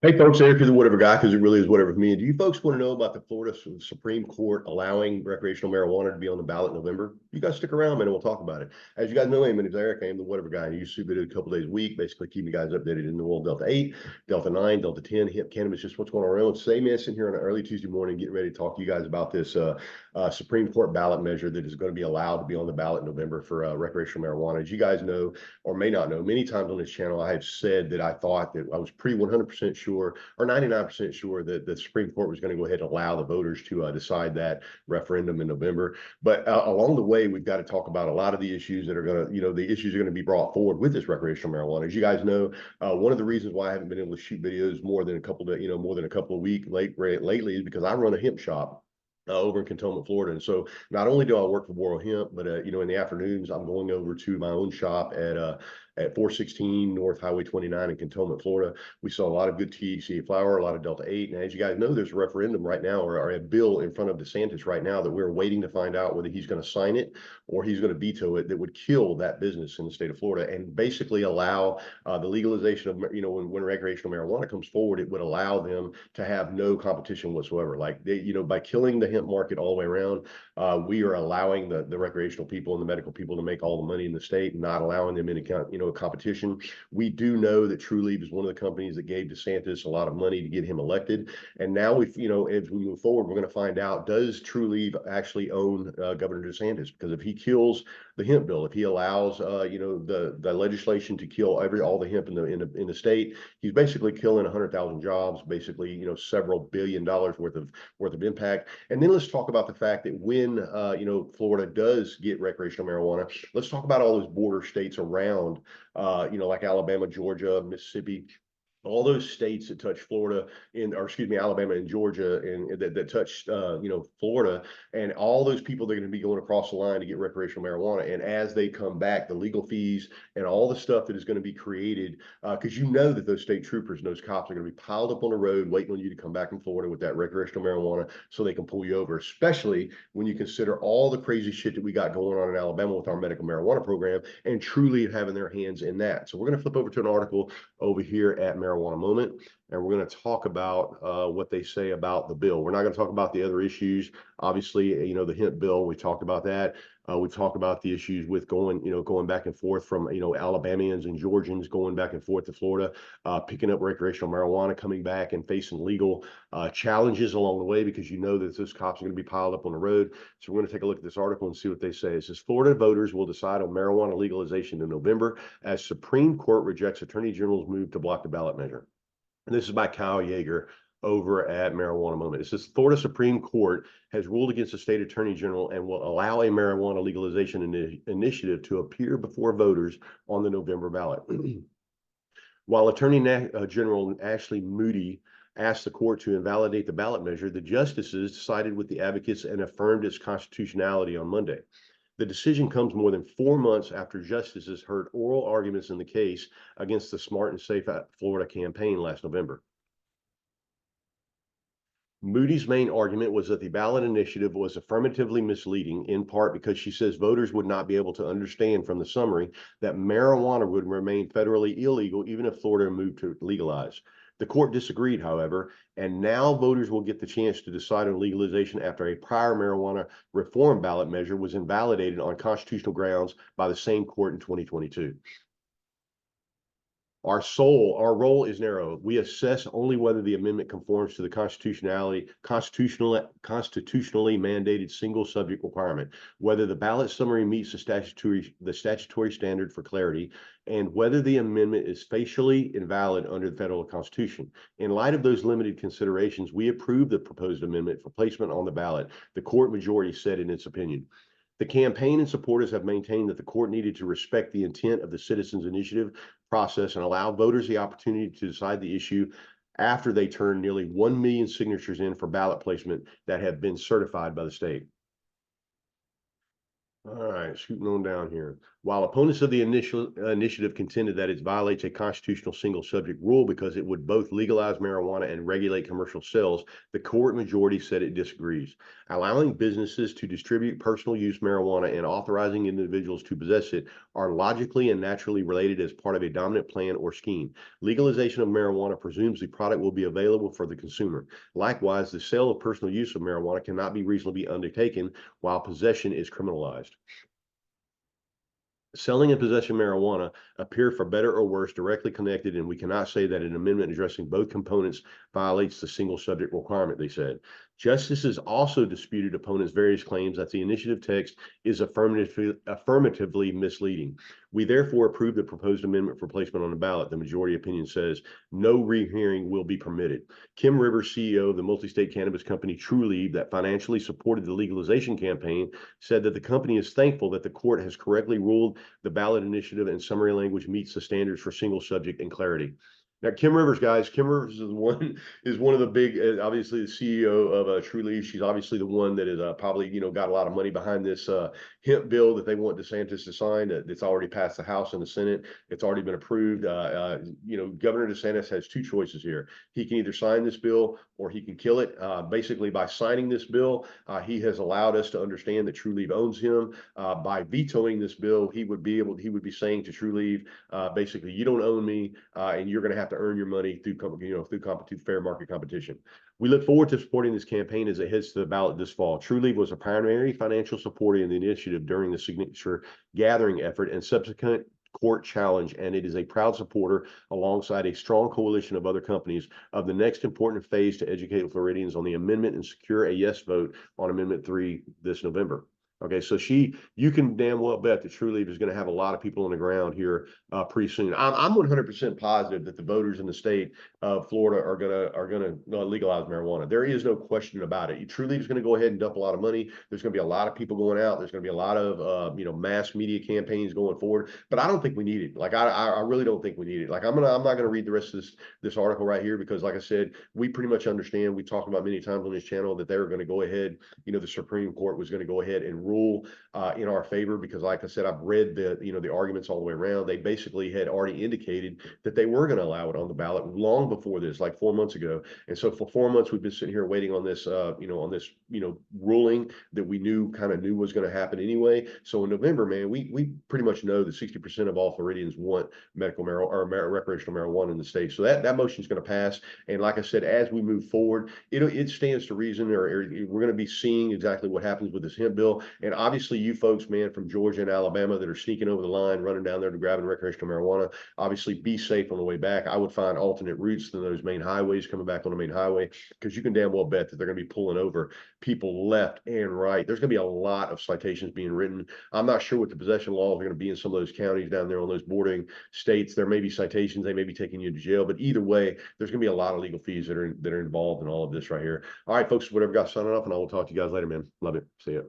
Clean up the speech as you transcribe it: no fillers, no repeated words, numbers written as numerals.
Hey folks, Eric is the whatever guy because it really is whatever for me. And do you folks want to know about the Florida Supreme Court allowing recreational marijuana to be on the ballot in November? You guys stick around, man, and we'll talk about it. As you guys know, my name is Eric. I am the whatever guy. I use video a couple days a week, basically keep you guys updated in the world Delta 8, Delta 9, Delta 10, hemp cannabis, just what's going on around. Today, man, sitting here on an early Tuesday morning, getting ready to talk to you guys about this Supreme Court ballot measure that is going to be allowed to be on the ballot in November for recreational marijuana. As you guys know, or may not know, many times on this channel, I have said that I thought that I was pretty 100% sure or 99% sure that the Supreme Court was going to go ahead and allow the voters to decide that referendum in November. But along the way, we've got to talk about a lot of the issues that are going to, the issues are going to be brought forward with this recreational marijuana. As you guys know, one of the reasons why I haven't been able to shoot videos more than a couple of weeks lately is because I run a hemp shop over in Cantonment, Florida. And so not only do I work for Boro Hemp, but in the afternoons, I'm going over to my own shop at 416 North Highway 29 in Cantonment, Florida. We saw a lot of good THCA flower, a lot of Delta 8. And as you guys know, there's a referendum right now or a bill in front of DeSantis right now that we're waiting to find out whether he's going to sign it or he's going to veto it, that would kill that business in the state of Florida and basically allow the legalization of, when recreational marijuana comes forward, it would allow them to have no competition whatsoever. Like by killing the hemp market all the way around, we are allowing the recreational people and the medical people to make all the money in the state, not allowing them any competition. We do know that Trulieve is one of the companies that gave DeSantis a lot of money to get him elected. And now as we move forward, we're going to find out, does Trulieve actually own Governor DeSantis? Because if he kills the hemp bill, if he allows the legislation to kill all the hemp in the state, he's basically killing 100,000 jobs, basically several $billion worth of impact. And then let's talk about the fact that when Florida does get recreational marijuana, let's talk about all those border states around like Alabama, Georgia, Mississippi, all those states that touch Florida Alabama and Georgia and that touch Florida, and all those people that are going to be going across the line to get recreational marijuana. And as they come back, the legal fees and all the stuff that is going to be created, because that those state troopers and those cops are going to be piled up on the road waiting on you to come back from Florida with that recreational marijuana so they can pull you over, especially when you consider all the crazy shit that we got going on in Alabama with our medical marijuana program and truly having their hands in that. So we're going to flip over to an article over here at Marijuana Moment, and we're going to talk about what they say about the bill. We're not going to talk about the other issues. Obviously, the hemp bill, we talked about that. We talked about the issues with going back and forth from, Alabamians and Georgians going back and forth to Florida, picking up recreational marijuana, coming back and facing legal challenges along the way, because that those cops are going to be piled up on the road. So we're going to take a look at this article and see what they say. It says Florida voters will decide on marijuana legalization in November as Supreme Court rejects Attorney General's move to block the ballot measure. And this is by Kyle Yeager over at Marijuana Moment. It says Florida Supreme Court has ruled against the state attorney general and will allow a marijuana legalization initiative to appear before voters on the November ballot. While Attorney General Ashley Moody asked the court to invalidate the ballot measure, the justices sided with the advocates and affirmed its constitutionality on Monday. The decision comes more than 4 months after justices heard oral arguments in the case against the Smart and Safe Florida campaign last November. Moody's main argument was that the ballot initiative was affirmatively misleading, in part because she says voters would not be able to understand from the summary that marijuana would remain federally illegal even if Florida moved to legalize. The court disagreed, however, and now voters will get the chance to decide on legalization after a prior marijuana reform ballot measure was invalidated on constitutional grounds by the same court in 2022. Our role is narrow. We assess only whether the amendment conforms to the constitutionally mandated single subject requirement, whether the ballot summary meets the statutory standard for clarity, and whether the amendment is facially invalid under the federal constitution. In light of those limited considerations, we approve the proposed amendment for placement on the ballot, the court majority said in its opinion. The campaign and supporters have maintained that the court needed to respect the intent of the citizens' initiative process and allow voters the opportunity to decide the issue after they turn nearly 1 million signatures in for ballot placement that have been certified by the state. All right, scooting on down here. While opponents of the initial initiative contended that it violates a constitutional single subject rule because it would both legalize marijuana and regulate commercial sales, the court majority said it disagrees. Allowing businesses to distribute personal use marijuana and authorizing individuals to possess it are logically and naturally related as part of a dominant plan or scheme. Legalization of marijuana presumes the product will be available for the consumer. Likewise, the sale of personal use of marijuana cannot be reasonably undertaken while possession is criminalized. Selling and possession of marijuana appear for better or worse directly connected, and we cannot say that an amendment addressing both components violates the single subject requirement, they said. Justices also disputed opponents' various claims that the initiative text is affirmatively misleading. We therefore approve the proposed amendment for placement on the ballot. The majority opinion says no rehearing will be permitted. Kim Rivers, CEO of the multi-state cannabis company Trulieve, that financially supported the legalization campaign, said that the company is thankful that the court has correctly ruled the ballot initiative and summary language meets the standards for single subject and clarity. Now, Kim Rivers, guys, Kim Rivers is one of the big, obviously the CEO of Trulieve. She's obviously the one that is probably got a lot of money behind this hemp bill that they want DeSantis to sign. That's already passed the House and the Senate. It's already been approved. Governor DeSantis has two choices here. He can either sign this bill or he can kill it. Basically, by signing this bill, he has allowed us to understand that Trulieve owns him. By vetoing this bill, he would be saying to Trulieve, basically, you don't own me, and you're going to have to earn your money through fair market competition. We look forward to supporting this campaign as it heads to the ballot this fall. Trulieve was a primary financial supporter in the initiative during the signature gathering effort and subsequent court challenge, and it is a proud supporter alongside a strong coalition of other companies of the next important phase to educate Floridians on the amendment and secure a yes vote on Amendment 3 this November. Okay, so you can damn well bet that Trulieve is going to have a lot of people on the ground here pretty soon. I'm 100% positive that the voters in the state of Florida are gonna legalize marijuana. There is no question about it. Trulieve is going to go ahead and dump a lot of money. There's going to be a lot of people going out. There's going to be a lot of mass media campaigns going forward. But I don't think we need it. Like I really don't think we need it. Like I'm not going to read the rest of this article right here because, like I said, we pretty much understand. We talked about many times on this channel that they were going to go ahead. The Supreme Court was going to go ahead and rule in our favor because, like I said, I've read the arguments all the way around. They basically had already indicated that they were going to allow it on the ballot long before this, like 4 months ago. And so for 4 months, we've been sitting here waiting on this, ruling that we knew was going to happen anyway. So in November, man, we pretty much know that 60% of all Floridians want medical marijuana or recreational marijuana in the state. So that motion is going to pass. And like I said, as we move forward, it stands to reason, or we're going to be seeing exactly what happens with this hemp bill. And obviously, you folks, man, from Georgia and Alabama that are sneaking over the line, running down there to grabbing recreational marijuana, obviously be safe on the way back. I would find alternate routes than those main highways coming back on the main highway, because you can damn well bet that they're going to be pulling over people left and right. There's going to be a lot of citations being written. I'm not sure what the possession laws are going to be in some of those counties down there on those bordering states. There may be citations. They may be taking you to jail. But either way, there's going to be a lot of legal fees that are involved in all of this right here. All right, folks, whatever got signing off, and I will talk to you guys later, man. Love it. See ya.